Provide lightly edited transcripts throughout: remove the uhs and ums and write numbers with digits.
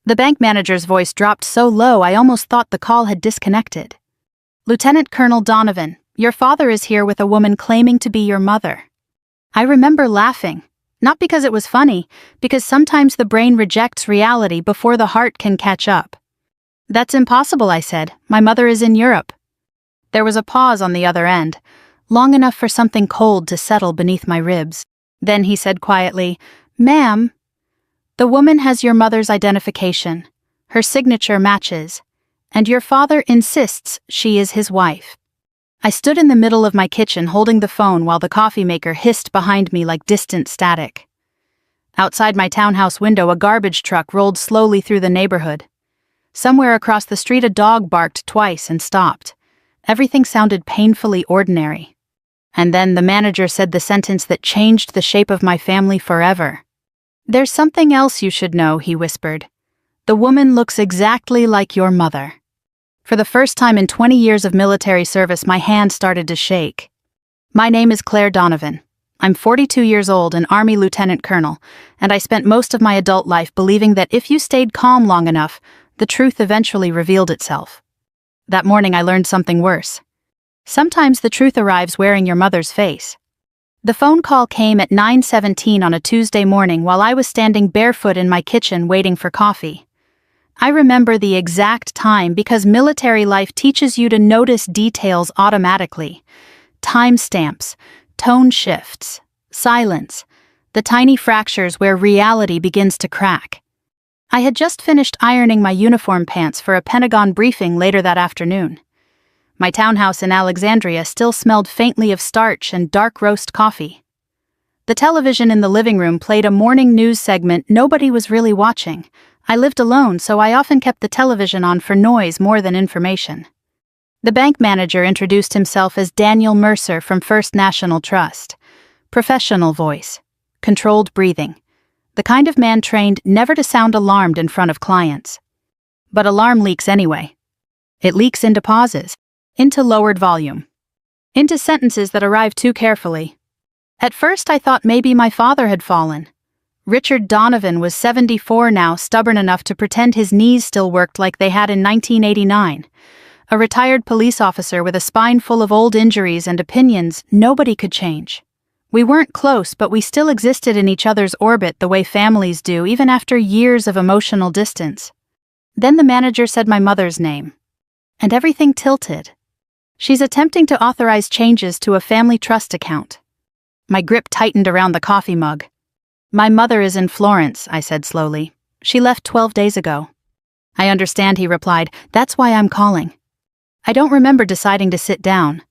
The bank manager's voice dropped so low I almost thought the call had disconnected. "Lieutenant Colonel Donovan, your father is here with a woman claiming to be your mother." I remember laughing, not because it was funny, because sometimes the brain rejects reality before the heart can catch up. "That's impossible," I said. "My mother is in Europe." There was a pause on the other end, long enough for something cold to settle beneath my ribs. Then he said quietly, "Ma'am, the woman has your mother's identification. Her signature matches, and your father insists she is his wife." I stood in the middle of my kitchen holding the phone while the coffee maker hissed behind me like distant static. Outside my townhouse window, a garbage truck rolled slowly through the neighborhood. Somewhere across the street, a dog barked twice and stopped. Everything sounded painfully ordinary. And then the manager said the sentence that changed the shape of my family forever. "There's something else you should know," he whispered. "The woman looks exactly like your mother." For the first time in 20 years of military service, my hand started to shake. "My name is Claire Donovan. I'm 42 years old, an Army lieutenant colonel, and I spent most of my adult life believing that if you stayed calm long enough, the truth eventually revealed itself. That morning I learned something worse. Sometimes the truth arrives wearing your mother's face." The phone call came at 9:17 on a Tuesday morning while I was standing barefoot in my kitchen waiting for coffee. I remember the exact time because military life teaches you to notice details automatically. Timestamps, tone shifts, silence, the tiny fractures where reality begins to crack. I had just finished ironing my uniform pants for a Pentagon briefing later that afternoon. My townhouse in Alexandria still smelled faintly of starch and dark roast coffee. The television in the living room played a morning news segment nobody was really watching. I lived alone, so I often kept the television on for noise more than information. The bank manager introduced himself as Daniel Mercer from First National Trust. Professional voice, controlled breathing, the kind of man trained never to sound alarmed in front of clients. But alarm leaks anyway. It leaks into pauses, into lowered volume, into sentences that arrive too carefully. At first I thought maybe my father had fallen. Richard Donovan was 74 now, stubborn enough to pretend his knees still worked like they had in 1989. A retired police officer with a spine full of old injuries and opinions nobody could change. We weren't close, but we still existed in each other's orbit the way families do, even after years of emotional distance. Then the manager said my mother's name, and everything tilted. "She's attempting to authorize changes to a family trust account." My grip tightened around the coffee mug. "My mother is in Florence," I said slowly. "She left 12 days ago." "I understand," he replied. "That's why I'm calling." I don't remember deciding to sit down.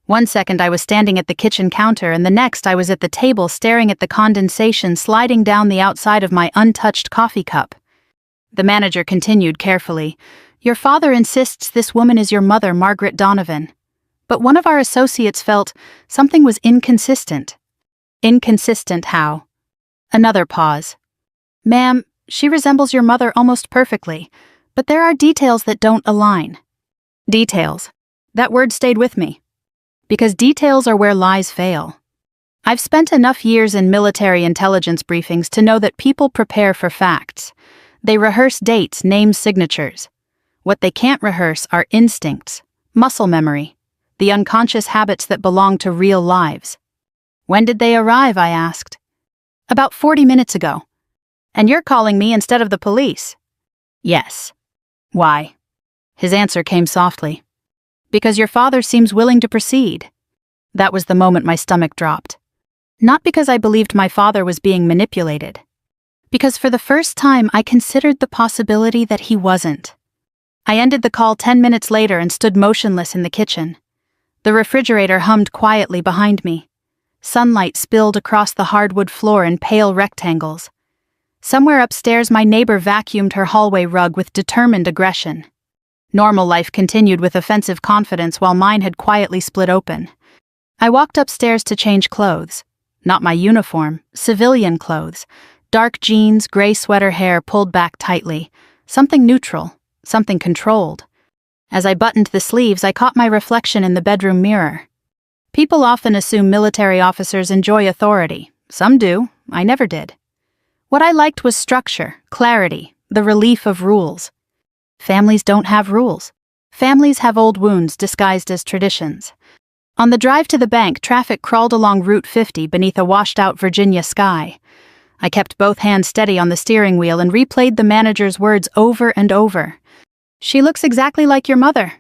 One second I was standing at the kitchen counter, and the next I was at the table staring at the condensation sliding down the outside of my untouched coffee cup. The manager continued carefully, "Your father insists this woman is your mother, Margaret Donovan. But one of our associates felt something was inconsistent." "Inconsistent how?" Another pause. "Ma'am, she resembles your mother almost perfectly, but there are details that don't align." Details. That word stayed with me. Because details are where lies fail. I've spent enough years in military intelligence briefings to know that people prepare for facts. They rehearse dates, names, signatures. What they can't rehearse are instincts, muscle memory, the unconscious habits that belong to real lives. "When did they arrive?" I asked. "About 40 minutes ago." "And you're calling me instead of the police?" "Yes." "Why?" His answer came softly. "Because your father seems willing to proceed." That was the moment my stomach dropped. Not because I believed my father was being manipulated. Because for the first time I considered the possibility that he wasn't. I ended the call 10 minutes later and stood motionless in the kitchen. The refrigerator hummed quietly behind me. Sunlight spilled across the hardwood floor in pale rectangles. Somewhere upstairs my neighbor vacuumed her hallway rug with determined aggression. Normal life continued with offensive confidence while mine had quietly split open. I walked upstairs to change clothes. Not my uniform, civilian clothes. Dark jeans, gray sweater hair pulled back tightly. Something neutral, something controlled. As I buttoned the sleeves, I caught my reflection in the bedroom mirror. People often assume military officers enjoy authority. Some do. I never did. What I liked was structure, clarity, The relief of rules. Families don't have rules. Families have old wounds disguised as traditions. On the drive to the bank, traffic crawled along Route 50 beneath a washed-out Virginia sky. I kept both hands steady on the steering wheel and replayed the manager's words over and over. "She looks exactly like your mother."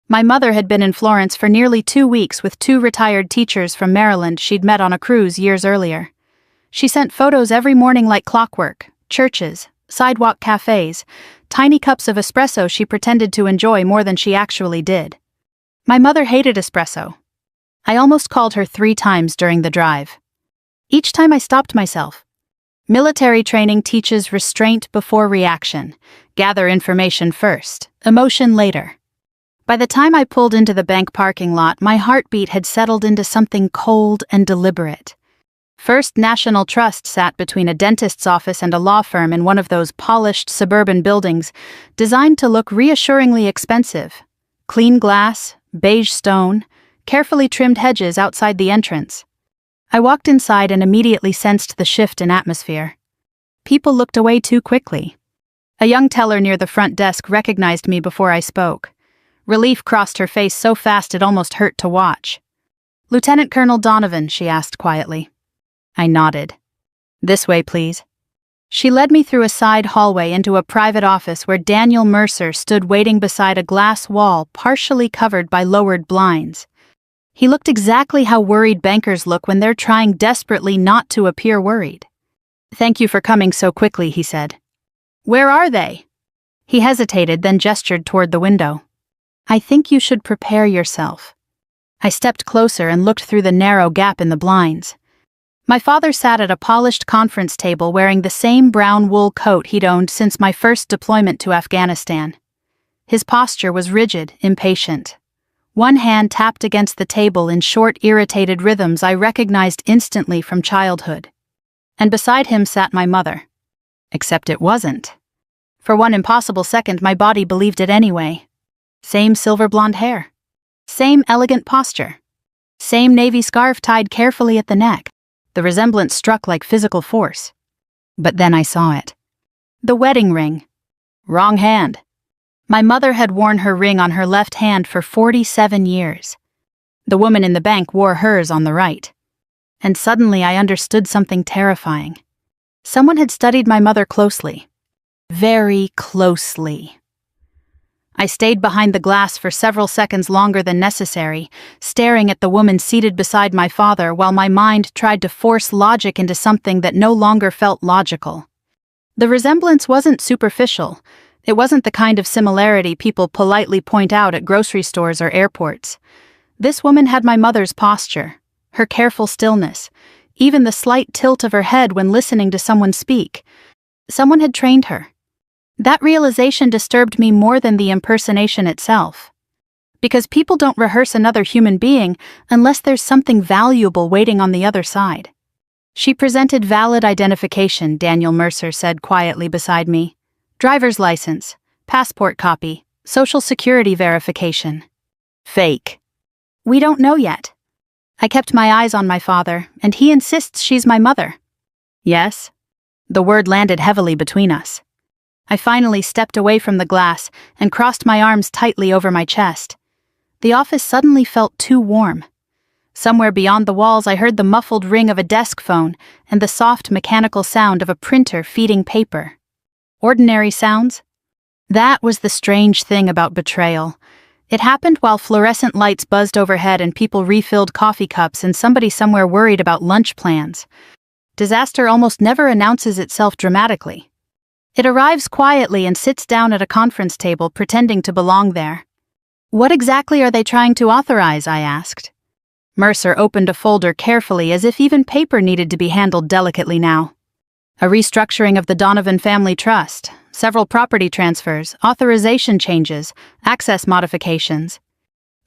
My mother had been in Florence for nearly 2 weeks with 2 retired teachers from Maryland she'd met on a cruise years earlier. She sent photos every morning like clockwork: churches, sidewalk cafes, tiny cups of espresso she pretended to enjoy more than she actually did. My mother hated espresso. I almost called her 3 times during the drive. Each time I stopped myself. Military training teaches restraint before reaction. Gather information first, emotion later. By the time I pulled into the bank parking lot, my heartbeat had settled into something cold and deliberate. First National Trust sat between a dentist's office and a law firm in one of those polished suburban buildings designed to look reassuringly expensive. Clean glass, beige stone, carefully trimmed hedges outside the entrance. I walked inside and immediately sensed the shift in atmosphere. People looked away too quickly. A young teller near the front desk recognized me before I spoke. Relief crossed her face so fast it almost hurt to watch. "Lieutenant Colonel Donovan," she asked quietly. I nodded. "This way, please." She led me through a side hallway into a private office where Daniel Mercer stood waiting beside a glass wall partially covered by lowered blinds. He looked exactly how worried bankers look when they're trying desperately not to appear worried. "Thank you for coming so quickly," he said. "Where are they?" He hesitated, then gestured toward the window. "I think you should prepare yourself." I stepped closer and looked through the narrow gap in the blinds. My father sat at a polished conference table wearing the same brown wool coat he'd owned since my first deployment to Afghanistan. His posture was rigid, impatient. One hand tapped against the table in short, irritated rhythms I recognized instantly from childhood. And beside him sat my mother. Except it wasn't. For one impossible second, my body believed it anyway. Same silver blonde hair. Same elegant posture. Same navy scarf tied carefully at the neck. The resemblance struck like physical force. But then I saw it. The wedding ring. Wrong hand. My mother had worn her ring on her left hand for 47 years. The woman in the bank wore hers on the right. And suddenly I understood something terrifying. Someone had studied my mother closely. Very closely. I stayed behind the glass for several seconds longer than necessary, staring at the woman seated beside my father while my mind tried to force logic into something that no longer felt logical. The resemblance wasn't superficial. It wasn't the kind of similarity people politely point out at grocery stores or airports. This woman had my mother's posture, her careful stillness, even the slight tilt of her head when listening to someone speak. Someone had trained her. That realization disturbed me more than the impersonation itself. Because people don't rehearse another human being unless there's something valuable waiting on the other side. "She presented valid identification," Daniel Mercer said quietly beside me. "Driver's license, passport copy, social security verification." "Fake." "We don't know yet." I kept my eyes on my father, and he insists she's my mother. "Yes?" The word landed heavily between us. I finally stepped away from the glass and crossed my arms tightly over my chest. The office suddenly felt too warm. Somewhere beyond the walls I heard the muffled ring of a desk phone and the soft mechanical sound of a printer feeding paper. Ordinary sounds? That was the strange thing about betrayal. It happened while fluorescent lights buzzed overhead and people refilled coffee cups and somebody somewhere worried about lunch plans. Disaster almost never announces itself dramatically. It arrives quietly and sits down at a conference table pretending to belong there. "What exactly are they trying to authorize?" I asked. Mercer opened a folder carefully as if even paper needed to be handled delicately now. "A restructuring of the Donovan family trust, several property transfers, authorization changes, access modifications.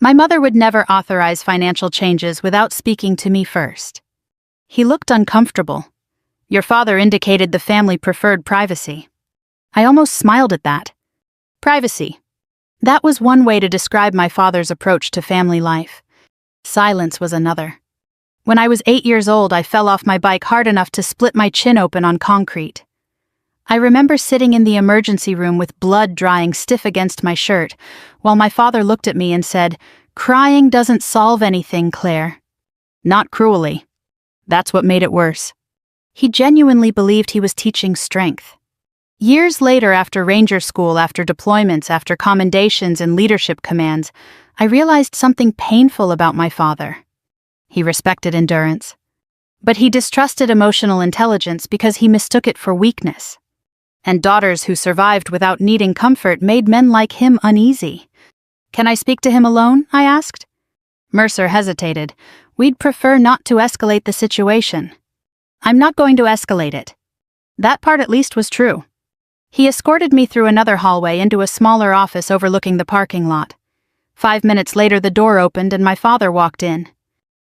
My mother would never authorize financial changes without speaking to me first." He looked uncomfortable. "Your father indicated the family preferred privacy." I almost smiled at that. Privacy. That was one way to describe my father's approach to family life. Silence was another. When I was 8 years old, I fell off my bike hard enough to split my chin open on concrete. I remember sitting in the emergency room with blood drying stiff against my shirt, while my father looked at me and said, "Crying doesn't solve anything, Claire." Not cruelly. That's what made it worse. He genuinely believed he was teaching strength. Years later, after Ranger School, after deployments, after commendations and leadership commands, I realized something painful about my father. He respected endurance. But he distrusted emotional intelligence because he mistook it for weakness. And daughters who survived without needing comfort made men like him uneasy. "Can I speak to him alone?" I asked. Mercer hesitated. "We'd prefer not to escalate the situation." "I'm not going to escalate it." That part at least was true. He escorted me through another hallway into a smaller office overlooking the parking lot. 5 minutes later, the door opened and my father walked in.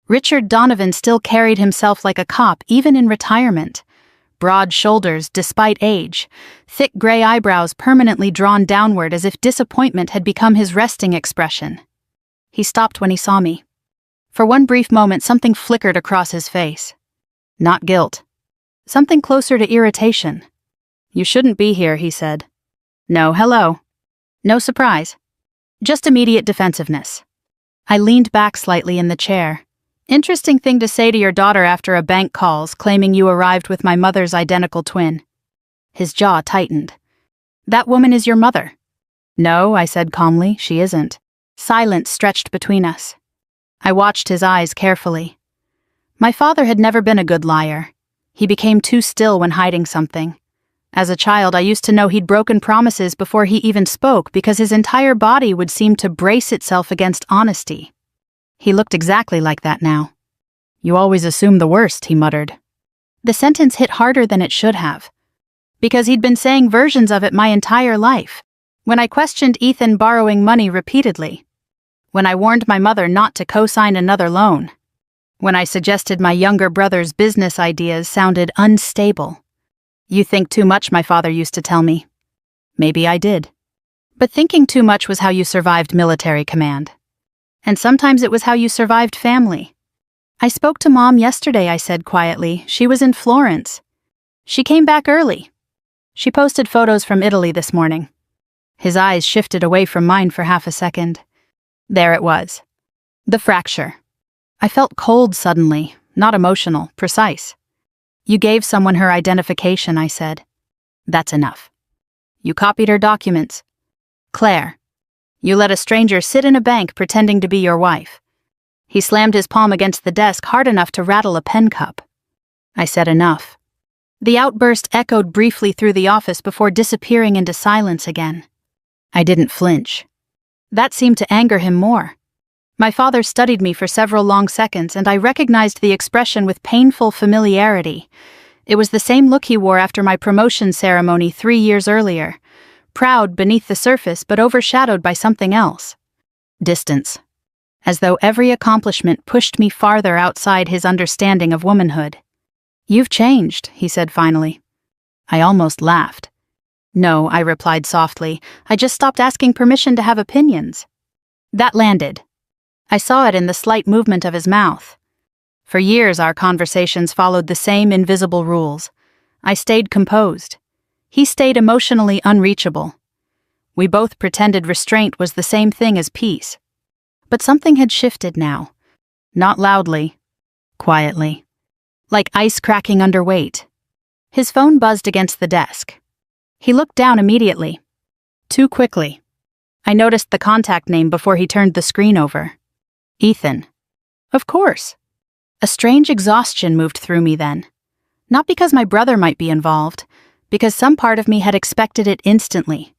Richard Donovan still carried himself like a cop, even in retirement. Broad shoulders, despite age, thick gray eyebrows permanently drawn downward as if disappointment had become his resting expression. He stopped when he saw me. For one brief moment, something flickered across his face. Not guilt. Something closer to irritation. "You shouldn't be here," he said. "No, hello." No surprise. Just immediate defensiveness. I leaned back slightly in the chair. "Interesting thing to say to your daughter after a bank calls, claiming you arrived with my mother's identical twin." His jaw tightened. "That woman is your mother." "No," I said calmly, "she isn't." Silence stretched between us. I watched his eyes carefully. My father had never been a good liar. He became too still when hiding something. As a child, I used to know he'd broken promises before he even spoke because his entire body would seem to brace itself against honesty. He looked exactly like that now. "You always assume the worst," he muttered. The sentence hit harder than it should have. Because he'd been saying versions of it my entire life. When I questioned Ethan borrowing money repeatedly. When I warned my mother not to co-sign another loan. When I suggested my younger brother's business ideas sounded unstable. "You think too much," my father used to tell me. Maybe I did. But thinking too much was how you survived military command. And sometimes it was how you survived family. "I spoke to Mom yesterday," I said quietly. "She was in Florence. She came back early. She posted photos from Italy this morning." His eyes shifted away from mine for half a second. There it was. The fracture. I felt cold suddenly, not emotional, precise. "You gave someone her identification," I said. "That's enough. You copied her documents. Claire, you let a stranger sit in a bank pretending to be your wife." He slammed his palm against the desk hard enough to rattle a pen cup. I said enough. The outburst echoed briefly through the office before disappearing into silence again. I didn't flinch. That seemed to anger him more. My father studied me for several long seconds, and I recognized the expression with painful familiarity. It was the same look he wore after my promotion ceremony 3 years earlier. Proud beneath the surface, but overshadowed by something else. Distance. As though every accomplishment pushed me farther outside his understanding of womanhood. "You've changed," he said finally. I almost laughed. "No," I replied softly. "I just stopped asking permission to have opinions." That landed. I saw it in the slight movement of his mouth. For years, our conversations followed the same invisible rules. I stayed composed. He stayed emotionally unreachable. We both pretended restraint was the same thing as peace. But something had shifted now. Not loudly. Quietly. Like ice cracking under weight. His phone buzzed against the desk. He looked down immediately. Too quickly. I noticed the contact name before he turned the screen over. Ethan. Of course. A strange exhaustion moved through me then. Not because my brother might be involved, because some part of me had expected it instantly.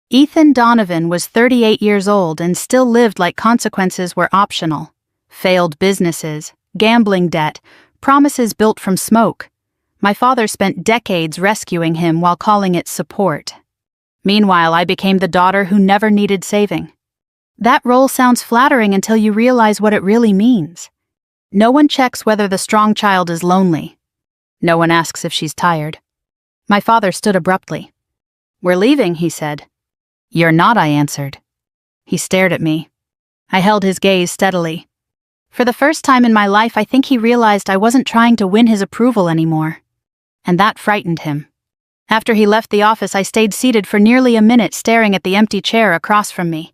Ethan Donovan was 38 years old and still lived like consequences were optional. Failed businesses, gambling debt, promises built from smoke. My father spent decades rescuing him while calling it support. Meanwhile, I became the daughter who never needed saving. That role sounds flattering until you realize what it really means. No one checks whether the strong child is lonely. No one asks if she's tired. My father stood abruptly. "We're leaving," he said. "You're not," I answered. He stared at me. I held his gaze steadily. For the first time in my life, I think he realized I wasn't trying to win his approval anymore. And that frightened him. After he left the office, I stayed seated for nearly a minute staring at the empty chair across from me.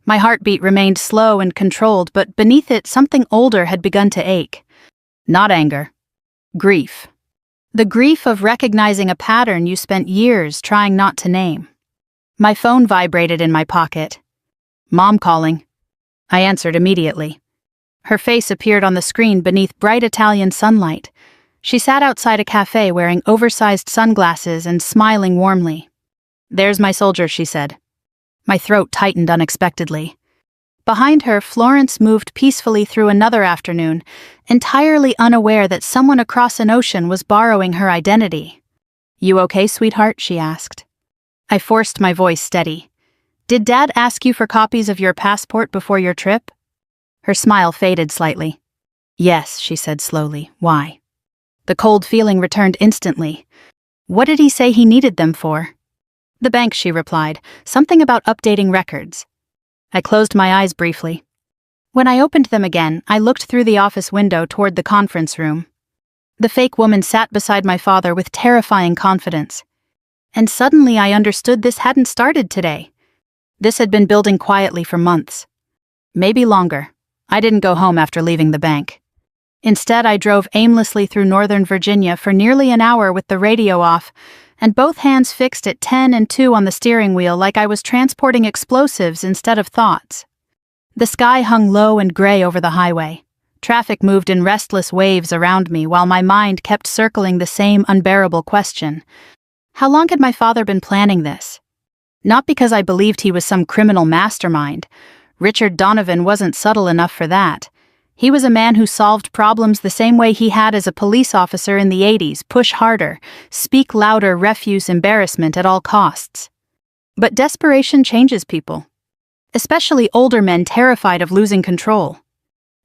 My heartbeat remained slow and controlled, but beneath it something older had begun to ache. Not anger. Grief. The grief of recognizing a pattern you spent years trying not to name. My phone vibrated in my pocket. Mom calling. I answered immediately. Her face appeared on the screen beneath bright Italian sunlight. She sat outside a cafe wearing oversized sunglasses and smiling warmly. "There's my soldier," she said. My throat tightened unexpectedly. Behind her, Florence moved peacefully through another afternoon, entirely unaware that someone across an ocean was borrowing her identity. "You okay, sweetheart?" she asked. I forced my voice steady. "Did Dad ask you for copies of your passport before your trip?" Her smile faded slightly. "Yes," she said slowly. "Why?" The cold feeling returned instantly. "What did he say he needed them for?" "The bank," she replied. "Something about updating records." I closed my eyes briefly. When I opened them again, I looked through the office window toward the conference room. The fake woman sat beside my father with terrifying confidence. And suddenly I understood this hadn't started today. This had been building quietly for months. Maybe longer. I didn't go home after leaving the bank. Instead, I drove aimlessly through Northern Virginia for nearly an hour with the radio off, and both hands fixed at 10 and 2 on the steering wheel like I was transporting explosives instead of thoughts. The sky hung low and gray over the highway. Traffic moved in restless waves around me while my mind kept circling the same unbearable question. How long had my father been planning this? Not because I believed he was some criminal mastermind. Richard Donovan wasn't subtle enough for that. He was a man who solved problems the same way he had as a police officer in the 80s, push harder, speak louder, refuse embarrassment at all costs. But desperation changes people. Especially older men terrified of losing control.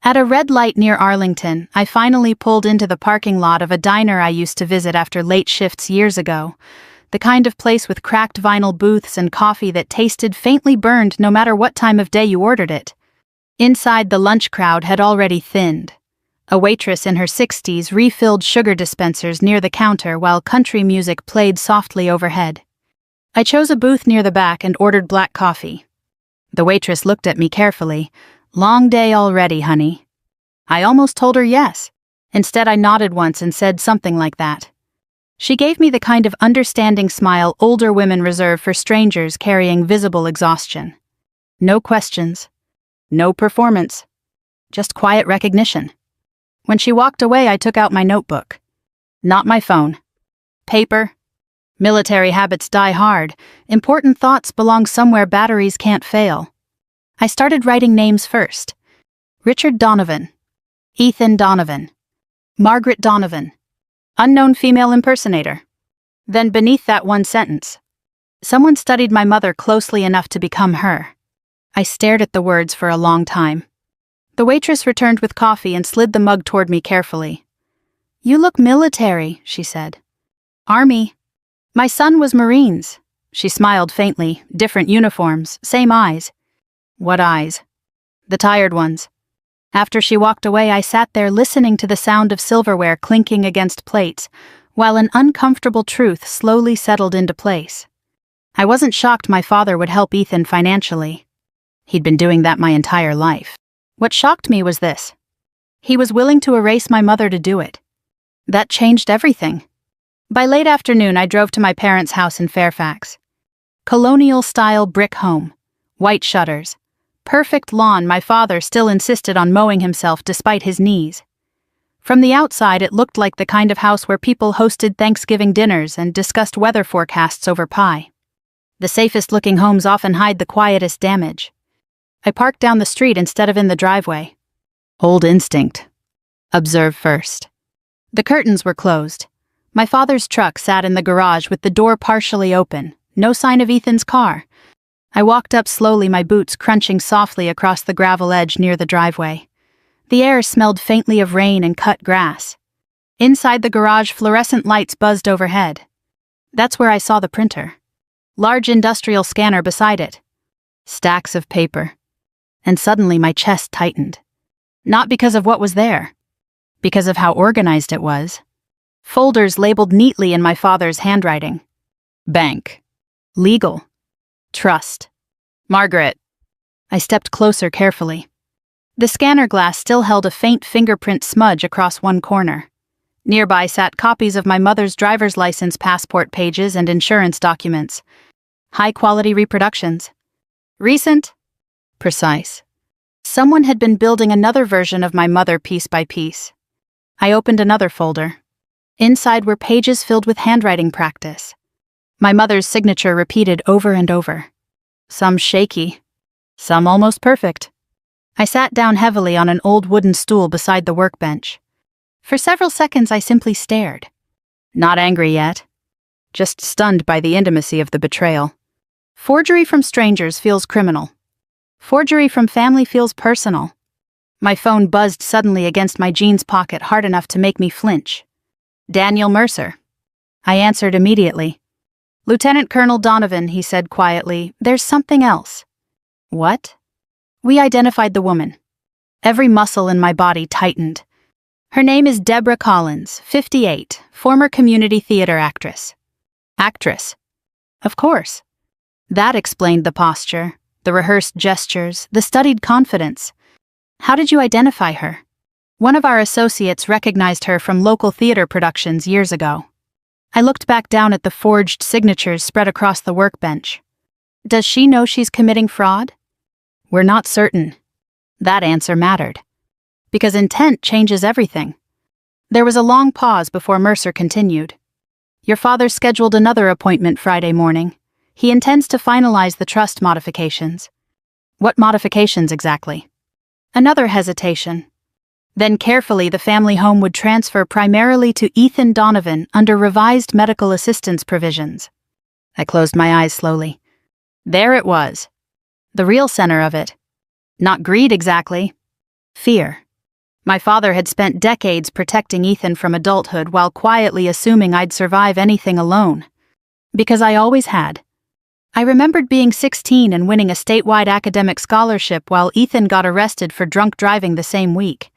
At a red light near Arlington, I finally pulled into the parking lot of a diner I used to visit after late shifts years ago. The kind of place with cracked vinyl booths and coffee that tasted faintly burned no matter what time of day you ordered it. Inside, the lunch crowd had already thinned. A waitress in her 60s refilled sugar dispensers near the counter while country music played softly overhead. I chose a booth near the back and ordered black coffee. The waitress looked at me carefully. "Long day already, honey." I almost told her yes. Instead, I nodded once and said something like that. She gave me the kind of understanding smile older women reserve for strangers carrying visible exhaustion. No questions. No performance. Just quiet recognition. When she walked away, I took out my notebook. Not my phone. Paper. Military habits die hard. Important thoughts belong somewhere batteries can't fail. I started writing names first. Richard Donovan. Ethan Donovan. Margaret Donovan. Unknown female impersonator. Then beneath that one sentence, someone studied my mother closely enough to become her. I stared at the words for a long time. The waitress returned with coffee and slid the mug toward me carefully. "You look military," she said. "Army. My son was Marines." She smiled faintly. Different uniforms, same eyes. What eyes? The tired ones. After she walked away, I sat there listening to the sound of silverware clinking against plates, while an uncomfortable truth slowly settled into place. I wasn't shocked my father would help Ethan financially. He'd been doing that my entire life. What shocked me was this. He was willing to erase my mother to do it. That changed everything. By late afternoon, I drove to my parents' house in Fairfax. Colonial-style brick home. White shutters. Perfect lawn. My father still insisted on mowing himself despite his knees. From the outside, it looked like the kind of house where people hosted Thanksgiving dinners and discussed weather forecasts over pie. The safest-looking homes often hide the quietest damage. I parked down the street instead of in the driveway. Old instinct. Observe first. The curtains were closed. My father's truck sat in the garage with the door partially open. No sign of Ethan's car. I walked up slowly, my boots crunching softly across the gravel edge near the driveway. The air smelled faintly of rain and cut grass. Inside the garage, fluorescent lights buzzed overhead. That's where I saw the printer. Large industrial scanner beside it. Stacks of paper. And suddenly my chest tightened. Not because of what was there. Because of how organized it was. Folders labeled neatly in my father's handwriting. Bank. Legal. Trust. Margaret. I stepped closer carefully. The scanner glass still held a faint fingerprint smudge across one corner. Nearby sat copies of my mother's driver's license, passport pages, and insurance documents. High-quality reproductions. Recent. Precise. Someone had been building another version of my mother piece by piece. I opened another folder. Inside were pages filled with handwriting practice. My mother's signature repeated over and over. Some shaky, some almost perfect. I sat down heavily on an old wooden stool beside the workbench. For several seconds I simply stared. Not angry yet. Just stunned by the intimacy of the betrayal. Forgery from strangers feels criminal. Forgery from family feels personal. My phone buzzed suddenly against my jeans pocket hard enough to make me flinch. Daniel Mercer. I answered immediately. Lieutenant Colonel Donovan, he said quietly, there's something else. What? We identified the woman. Every muscle in my body tightened. Her name is Deborah Collins, 58, former community theater actress. Actress. Of course. That explained the posture, the rehearsed gestures, the studied confidence. How did you identify her? One of our associates recognized her from local theater productions years ago. I looked back down at the forged signatures spread across the workbench. Does she know she's committing fraud? We're not certain. That answer mattered. Because intent changes everything. There was a long pause before Mercer continued. Your father scheduled another appointment Friday morning. He intends to finalize the trust modifications. What modifications exactly? Another hesitation. Then carefully the family home would transfer primarily to Ethan Donovan under revised medical assistance provisions. I closed my eyes slowly. There it was. The real center of it. Not greed exactly. Fear. My father had spent decades protecting Ethan from adulthood while quietly assuming I'd survive anything alone. Because I always had. I remembered being 16 and winning a statewide academic scholarship while Ethan got arrested for drunk driving the same week.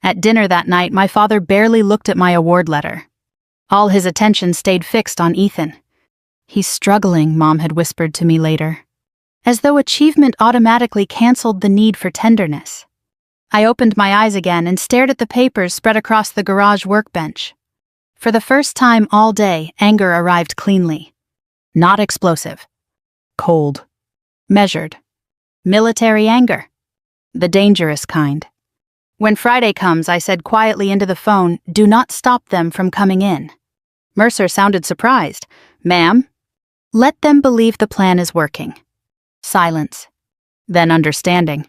At dinner that night, my father barely looked at my award letter. All his attention stayed fixed on Ethan. He's struggling, Mom had whispered to me later. As though achievement automatically canceled the need for tenderness. I opened my eyes again and stared at the papers spread across the garage workbench. For the first time all day, anger arrived cleanly. Not explosive. Cold. Measured. Military anger. The dangerous kind. When Friday comes, I said quietly into the phone, do not stop them from coming in. Mercer sounded surprised. Ma'am? Let them believe the plan is working. Silence. Then understanding.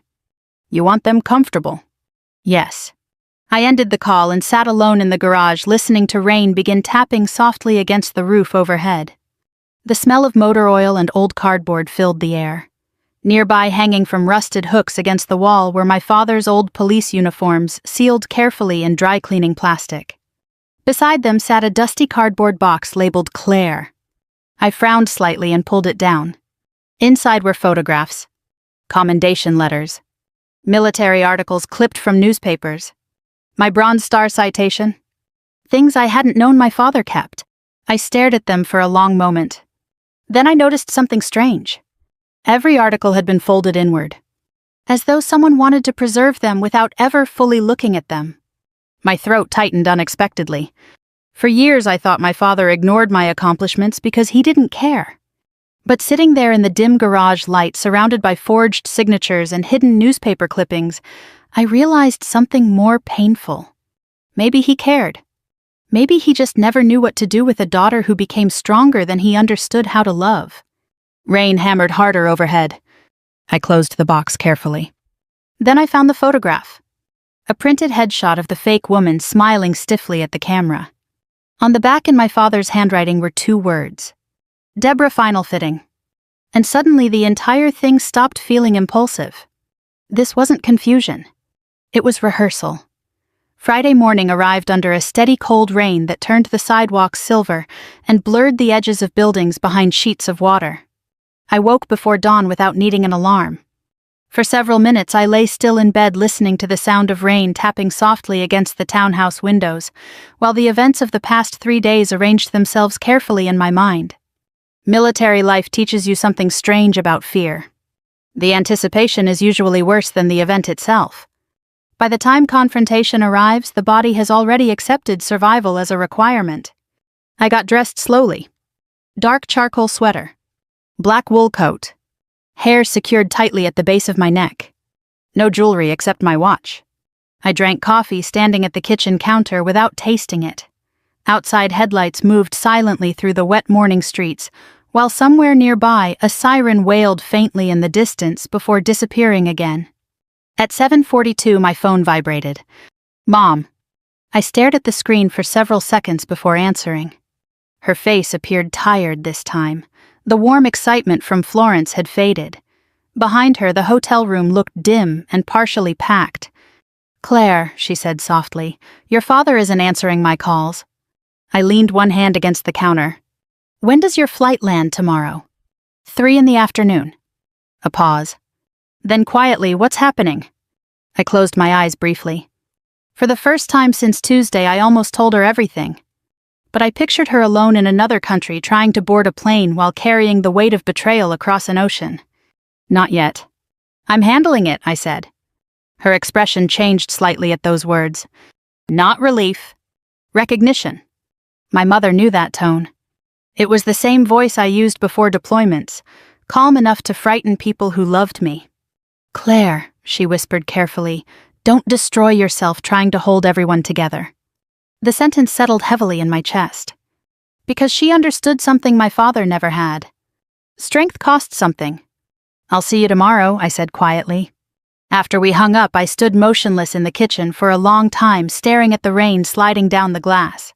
You want them comfortable? Yes. I ended the call and sat alone in the garage listening to rain begin tapping softly against the roof overhead. The smell of motor oil and old cardboard filled the air. Nearby, hanging from rusted hooks against the wall, were my father's old police uniforms, sealed carefully in dry cleaning plastic. Beside them sat a dusty cardboard box labeled Claire. I frowned slightly and pulled it down. Inside were photographs, commendation letters, military articles clipped from newspapers, my Bronze Star citation, things I hadn't known my father kept. I stared at them for a long moment. Then I noticed something strange. Every article had been folded inward, as though someone wanted to preserve them without ever fully looking at them. My throat tightened unexpectedly. For years I thought my father ignored my accomplishments because he didn't care. But sitting there in the dim garage light surrounded by forged signatures and hidden newspaper clippings, I realized something more painful. Maybe he cared. Maybe he just never knew what to do with a daughter who became stronger than he understood how to love. Rain hammered harder overhead. I closed the box carefully. Then I found the photograph. A printed headshot of the fake woman smiling stiffly at the camera. On the back in my father's handwriting were 2 words. Deborah Final Fitting. And suddenly the entire thing stopped feeling impulsive. This wasn't confusion. It was rehearsal. Friday morning arrived under a steady cold rain that turned the sidewalks silver and blurred the edges of buildings behind sheets of water. I woke before dawn without needing an alarm. For several minutes I lay still in bed listening to the sound of rain tapping softly against the townhouse windows, while the events of the past 3 days arranged themselves carefully in my mind. Military life teaches you something strange about fear. The anticipation is usually worse than the event itself. By the time confrontation arrives, the body has already accepted survival as a requirement. I got dressed slowly. Dark charcoal sweater, black wool coat, hair secured tightly at the base of my neck. No jewelry except my watch. I drank coffee standing at the kitchen counter without tasting it. Outside headlights moved silently through the wet morning streets, while somewhere nearby a siren wailed faintly in the distance before disappearing again. At 7:42 my phone vibrated. Mom. I stared at the screen for several seconds before answering. Her face appeared tired this time. The warm excitement from Florence had faded. Behind her, the hotel room looked dim and partially packed. Claire, she said softly, your father isn't answering my calls. I leaned one hand against the counter. When does your flight land tomorrow? 3 in the afternoon. A pause. Then quietly, what's happening? I closed my eyes briefly. For the first time since Tuesday, I almost told her everything. But I pictured her alone in another country trying to board a plane while carrying the weight of betrayal across an ocean. Not yet. I'm handling it, I said. Her expression changed slightly at those words. Not relief. Recognition. My mother knew that tone. It was the same voice I used before deployments, calm enough to frighten people who loved me. Claire, she whispered carefully, don't destroy yourself trying to hold everyone together. The sentence settled heavily in my chest. Because she understood something my father never had. Strength costs something. I'll see you tomorrow, I said quietly. After we hung up, I stood motionless in the kitchen for a long time, staring at the rain sliding down the glass.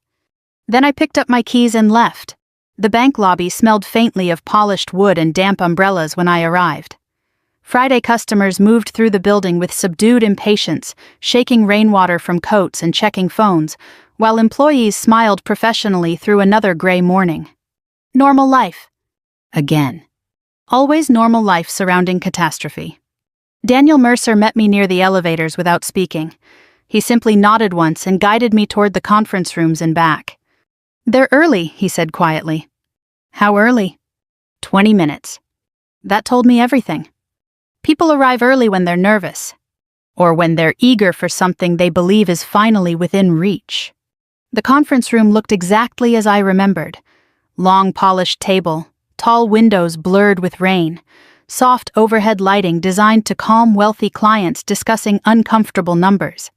Then I picked up my keys and left. The bank lobby smelled faintly of polished wood and damp umbrellas when I arrived. Friday customers moved through the building with subdued impatience, shaking rainwater from coats and checking phones, while employees smiled professionally through another gray morning. Normal life. Again. Always normal life surrounding catastrophe. Daniel Mercer met me near the elevators without speaking. He simply nodded once and guided me toward the conference rooms and back. They're early, he said quietly. How early? 20 minutes. That told me everything. People arrive early when they're nervous, or when they're eager for something they believe is finally within reach. The conference room looked exactly as I remembered. Long polished table, tall windows blurred with rain, soft overhead lighting designed to calm wealthy clients discussing uncomfortable numbers.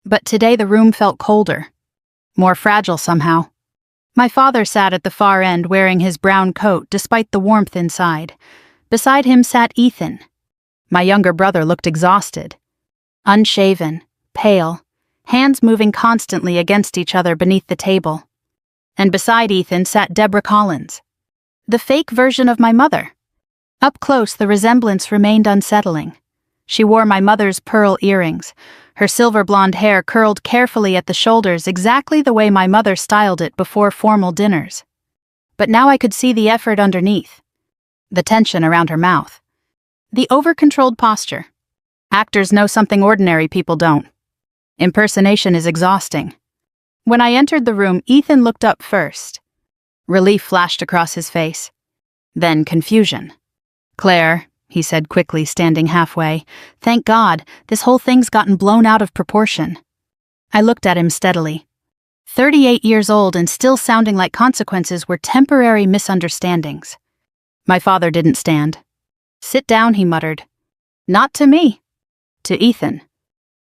But today the room felt colder, more fragile somehow. My father sat at the far end wearing his brown coat despite the warmth inside. Beside him sat Ethan. My younger brother looked exhausted. Unshaven, pale, hands moving constantly against each other beneath the table. And beside Ethan sat Deborah Collins, the fake version of my mother. Up close, the resemblance remained unsettling. She wore my mother's pearl earrings, her silver blonde hair curled carefully at the shoulders exactly the way my mother styled it before formal dinners. But now I could see the effort underneath. The tension around her mouth. The over-controlled posture. Actors know something ordinary people don't. Impersonation is exhausting. When I entered the room, Ethan looked up first. Relief flashed across his face. Then confusion. Claire, he said quickly, standing halfway, thank God, this whole thing's gotten blown out of proportion. I looked at him steadily. 38 years old and still sounding like consequences were temporary misunderstandings. My father didn't stand. Sit down, he muttered. Not to me. To Ethan.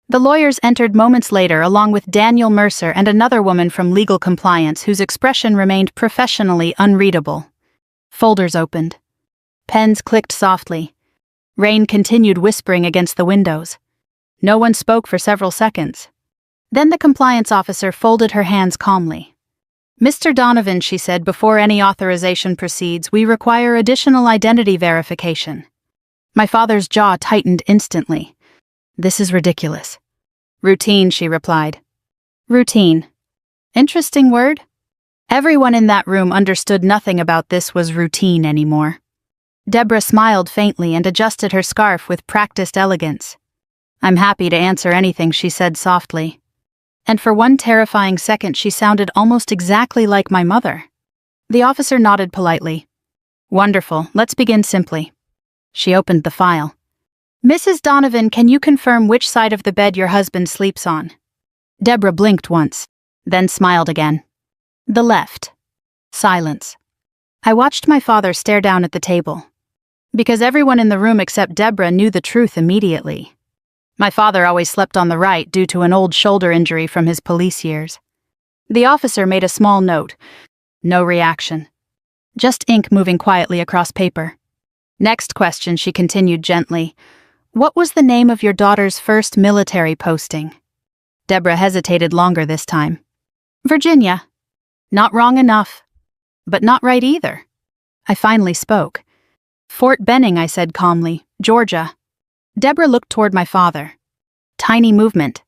The lawyers entered moments later along with Daniel Mercer and another woman from legal compliance whose expression remained professionally unreadable. Folders opened. Pens clicked softly. Rain continued whispering against the windows. No one spoke for several seconds. Then the compliance officer folded her hands calmly. Mr. Donovan, she said, before any authorization proceeds, we require additional identity verification. My father's jaw tightened instantly. This is ridiculous. Routine, she replied. Routine. Interesting word. Everyone in that room understood nothing about this was routine anymore. Deborah smiled faintly and adjusted her scarf with practiced elegance. I'm happy to answer anything, she said softly. And for one terrifying second she sounded almost exactly like my mother. The officer nodded politely. Wonderful, let's begin simply. She opened the file. Mrs. Donovan, can you confirm which side of the bed your husband sleeps on? Deborah blinked once, then smiled again. The left. Silence. I watched my father stare down at the table. Because everyone in the room except Deborah knew the truth immediately. My father always slept on the right due to an old shoulder injury from his police years. The officer made a small note. No reaction. Just ink moving quietly across paper. Next question, she continued gently. What was the name of your daughter's first military posting? Deborah hesitated longer this time. Virginia. Not wrong enough. But not right either. I finally spoke. Fort Benning, I said calmly. Georgia. Deborah looked toward my father. Tiny movement.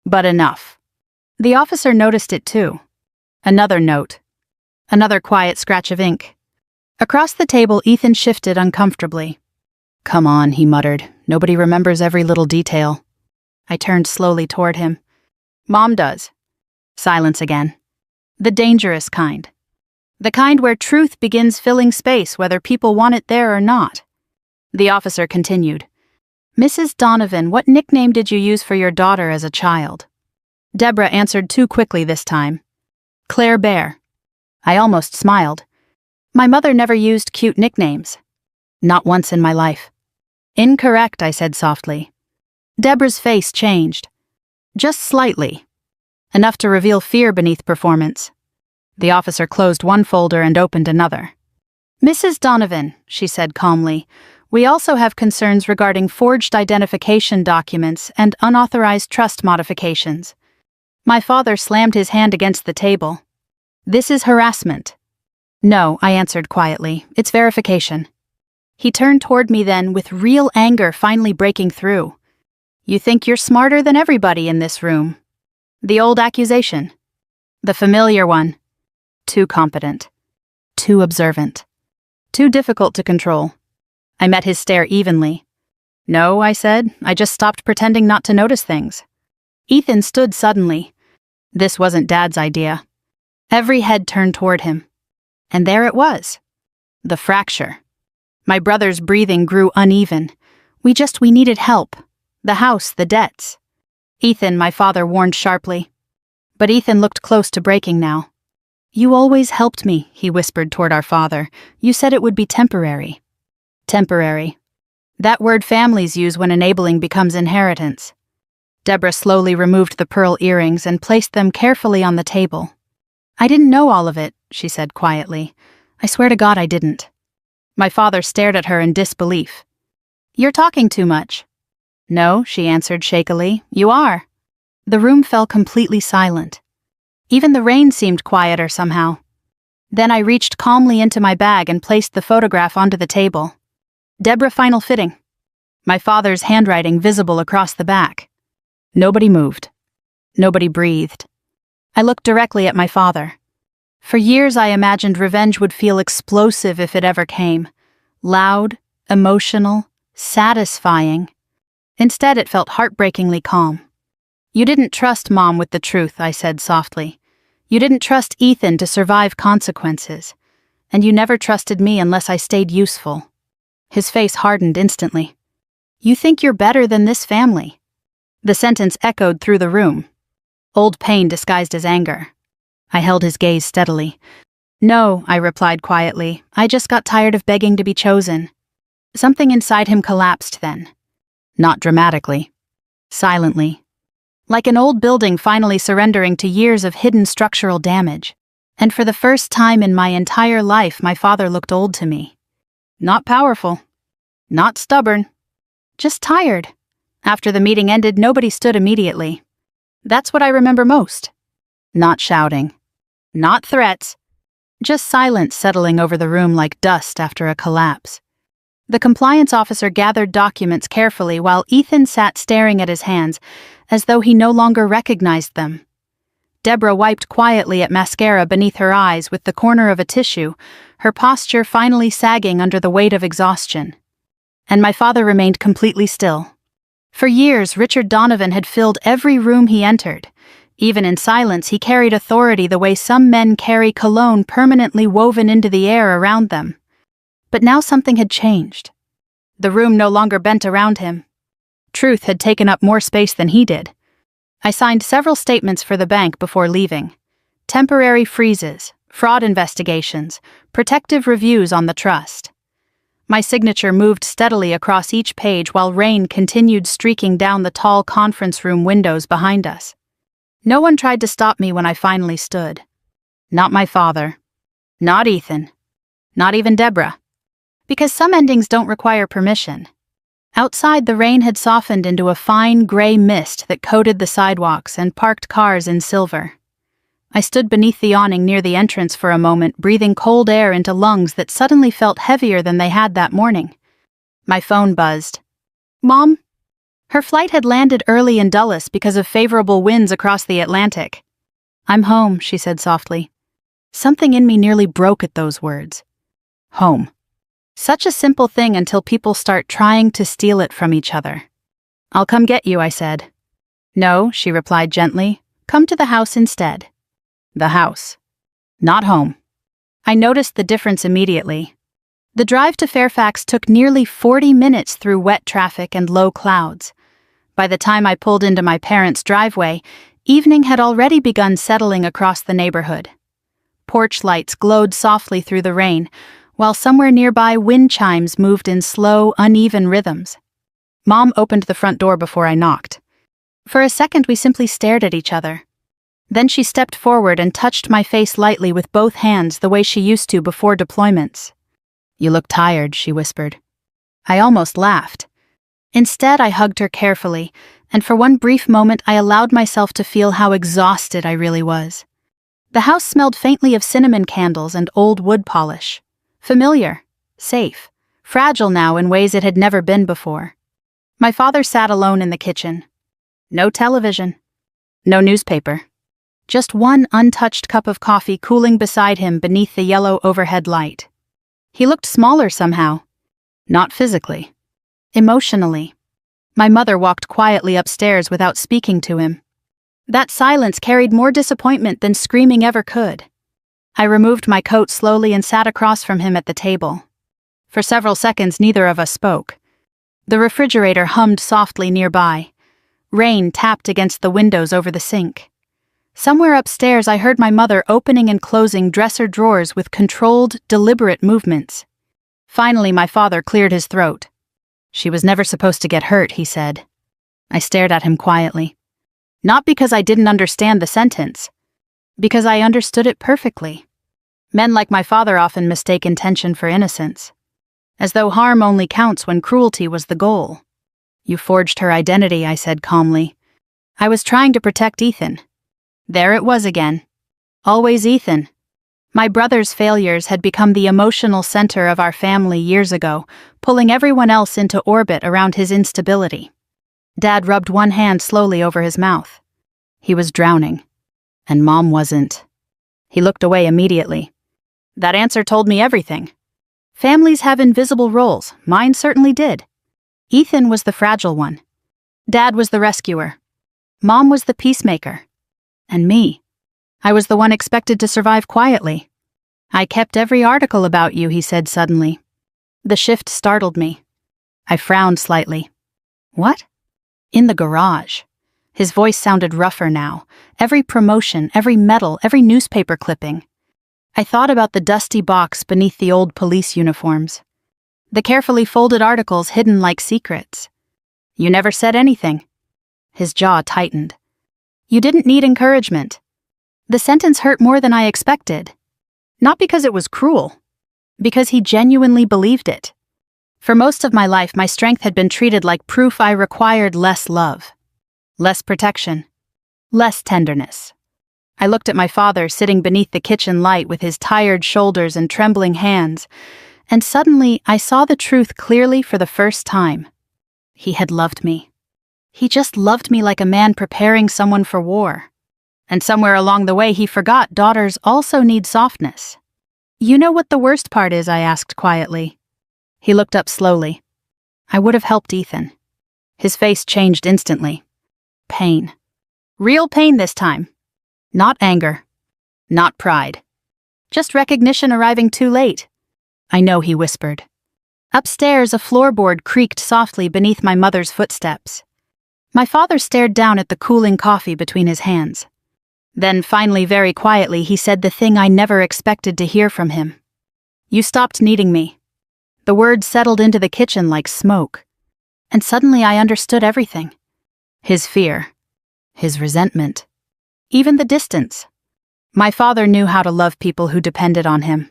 But enough. The officer noticed it too. Another note. Another quiet scratch of ink. Across the table, Ethan shifted uncomfortably. Come on, he muttered. Nobody remembers every little detail. I turned slowly toward him. Mom does. Silence again. The dangerous kind. The kind where truth begins filling space whether people want it there or not. The officer continued. Mrs. Donovan, what nickname did you use for your daughter as a child? Deborah answered too quickly this time. Claire Bear. I almost smiled. My mother never used cute nicknames. Not once in my life. Incorrect, I said softly. Deborah's face changed. Just slightly. Enough to reveal fear beneath performance. The officer closed one folder and opened another. Mrs. Donovan, she said calmly, we also have concerns regarding forged identification documents and unauthorized trust modifications. My father slammed his hand against the table. This is harassment. No, I answered quietly. It's verification. He turned toward me then, with real anger finally breaking through. You think you're smarter than everybody in this room. The old accusation. The familiar one. Too competent. Too observant. Too difficult to control. I met his stare evenly. No, I said. I just stopped pretending not to notice things. Ethan stood suddenly. This wasn't Dad's idea. Every head turned toward him. And there it was. The fracture. My brother's breathing grew uneven. We needed help. The house, the debts. Ethan, my father warned sharply. But Ethan looked close to breaking now. You always helped me, he whispered toward our father. You said it would be temporary. Temporary. That word families use when enabling becomes inheritance. Deborah slowly removed the pearl earrings and placed them carefully on the table. I didn't know all of it, she said quietly. I swear to God I didn't. My father stared at her in disbelief. You're talking too much. No, she answered shakily. You are. The room fell completely silent. Even the rain seemed quieter somehow. Then I reached calmly into my bag and placed the photograph onto the table. Deborah final fitting. My father's handwriting visible across the back. Nobody moved. Nobody breathed. I looked directly at my father. For years I imagined revenge would feel explosive if it ever came. Loud, emotional, satisfying. Instead it felt heartbreakingly calm. You didn't trust Mom with the truth, I said softly. You didn't trust Ethan to survive consequences. And you never trusted me unless I stayed useful. His face hardened instantly. You think you're better than this family. The sentence echoed through the room. Old pain disguised as anger. I held his gaze steadily. No, I replied quietly. I just got tired of begging to be chosen. Something inside him collapsed then. Not dramatically. Silently. Like an old building finally surrendering to years of hidden structural damage. And for the first time in my entire life, my father looked old to me. Not powerful. Not stubborn. Just tired. After the meeting ended, nobody stood immediately. That's what I remember most. Not shouting. Not threats. Just silence settling over the room like dust after a collapse. The compliance officer gathered documents carefully while Ethan sat staring at his hands as though he no longer recognized them. Deborah wiped quietly at mascara beneath her eyes with the corner of a tissue, her posture finally sagging under the weight of exhaustion. And my father remained completely still. For years, Richard Donovan had filled every room he entered. Even in silence, he carried authority the way some men carry cologne permanently woven into the air around them. But now something had changed. The room no longer bent around him. Truth had taken up more space than he did. I signed several statements for the bank before leaving. Temporary freezes, fraud investigations, protective reviews on the trust. My signature moved steadily across each page while rain continued streaking down the tall conference room windows behind us. No one tried to stop me when I finally stood. Not my father. Not Ethan. Not even Deborah. Because some endings don't require permission. Outside, the rain had softened into a fine gray mist that coated the sidewalks and parked cars in silver. I stood beneath the awning near the entrance for a moment, breathing cold air into lungs that suddenly felt heavier than they had that morning. My phone buzzed. Mom? Her flight had landed early in Dulles because of favorable winds across the Atlantic. I'm home, she said softly. Something in me nearly broke at those words. Home. Such a simple thing until people start trying to steal it from each other. I'll come get you, I said. No, she replied gently. Come to the house instead. The house. Not home. I noticed the difference immediately. The drive to Fairfax took nearly 40 minutes through wet traffic and low clouds. By the time I pulled into my parents' driveway, evening had already begun settling across the neighborhood. Porch lights glowed softly through the rain, while somewhere nearby wind chimes moved in slow, uneven rhythms. Mom opened the front door before I knocked. For a second we simply stared at each other. Then she stepped forward and touched my face lightly with both hands the way she used to before deployments. You look tired, she whispered. I almost laughed. Instead, I hugged her carefully, and for one brief moment I allowed myself to feel how exhausted I really was. The house smelled faintly of cinnamon candles and old wood polish. Familiar, safe, fragile now in ways it had never been before. My father sat alone in the kitchen. No television. No newspaper. Just one untouched cup of coffee cooling beside him beneath the yellow overhead light. He looked smaller somehow. Not physically. Emotionally. My mother walked quietly upstairs without speaking to him. That silence carried more disappointment than screaming ever could. I removed my coat slowly and sat across from him at the table. For several seconds neither of us spoke. The refrigerator hummed softly nearby. Rain tapped against the windows over the sink. Somewhere upstairs I heard my mother opening and closing dresser drawers with controlled, deliberate movements. Finally my father cleared his throat. She was never supposed to get hurt, he said. I stared at him quietly. Not because I didn't understand the sentence. Because I understood it perfectly. Men like my father often mistake intention for innocence. As though harm only counts when cruelty was the goal. You forged her identity, I said calmly. I was trying to protect Ethan. There it was again. Always Ethan. My brother's failures had become the emotional center of our family years ago, pulling everyone else into orbit around his instability. Dad rubbed one hand slowly over his mouth. He was drowning. And Mom wasn't. He looked away immediately. That answer told me everything. Families have invisible roles. Mine certainly did. Ethan was the fragile one. Dad was the rescuer. Mom was the peacemaker. And me. I was the one expected to survive quietly. I kept every article about you, he said suddenly. The shift startled me. I frowned slightly. What? In the garage. His voice sounded rougher now. Every promotion, every medal, every newspaper clipping. I thought about the dusty box beneath the old police uniforms. The carefully folded articles hidden like secrets. You never said anything. His jaw tightened. You didn't need encouragement. The sentence hurt more than I expected. Not because it was cruel. Because he genuinely believed it. For most of my life, my strength had been treated like proof I required less love. Less protection. Less tenderness. I looked at my father sitting beneath the kitchen light with his tired shoulders and trembling hands, and suddenly I saw the truth clearly for the first time. He had loved me. He just loved me like a man preparing someone for war. And somewhere along the way he forgot daughters also need softness. You know what the worst part is? I asked quietly. He looked up slowly. I would have helped Ethan. His face changed instantly. Pain. Real pain this time. Not anger. Not pride. Just recognition arriving too late. "I know," he whispered. Upstairs, a floorboard creaked softly beneath my mother's footsteps. My father stared down at the cooling coffee between his hands. Then, finally, very quietly, he said the thing I never expected to hear from him. "You stopped needing me." The words settled into the kitchen like smoke. And suddenly I understood everything. His fear. His resentment. Even the distance. My father knew how to love people who depended on him.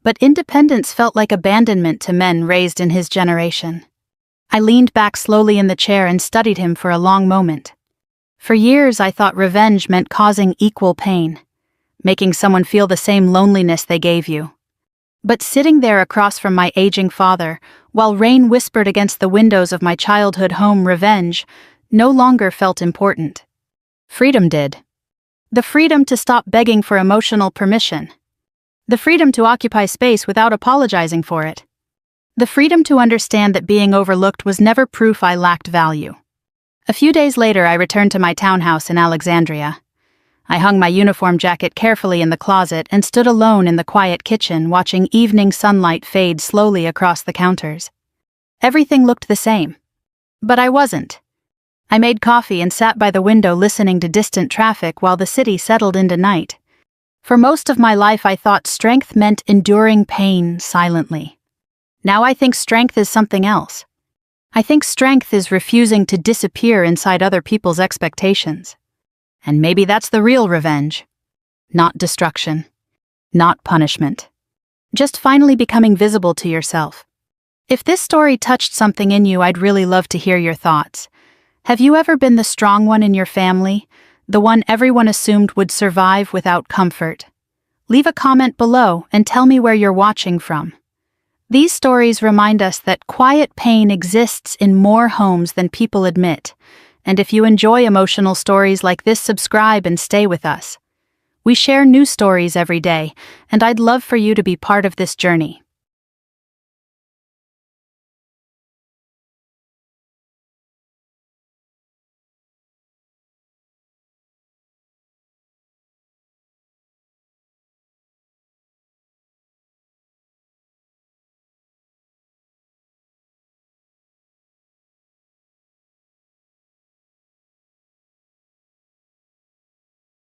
But independence felt like abandonment to men raised in his generation. I leaned back slowly in the chair and studied him for a long moment. For years I thought revenge meant causing equal pain, making someone feel the same loneliness they gave you. But sitting there across from my aging father, while rain whispered against the windows of my childhood home, revenge no longer felt important. Freedom did. The freedom to stop begging for emotional permission. The freedom to occupy space without apologizing for it. The freedom to understand that being overlooked was never proof I lacked value. A few days later, I returned to my townhouse in Alexandria. I hung my uniform jacket carefully in the closet and stood alone in the quiet kitchen, watching evening sunlight fade slowly across the counters. Everything looked the same. But I wasn't. I made coffee and sat by the window listening to distant traffic while the city settled into night. For most of my life, I thought strength meant enduring pain silently. Now I think strength is something else. I think strength is refusing to disappear inside other people's expectations. And maybe that's the real revenge. Not destruction. Not punishment. Just finally becoming visible to yourself. If this story touched something in you, I'd really love to hear your thoughts. Have you ever been the strong one in your family? The one everyone assumed would survive without comfort? Leave a comment below and tell me where you're watching from. These stories remind us that quiet pain exists in more homes than people admit. And if you enjoy emotional stories like this, subscribe and stay with us. We share new stories every day, and I'd love for you to be part of this journey.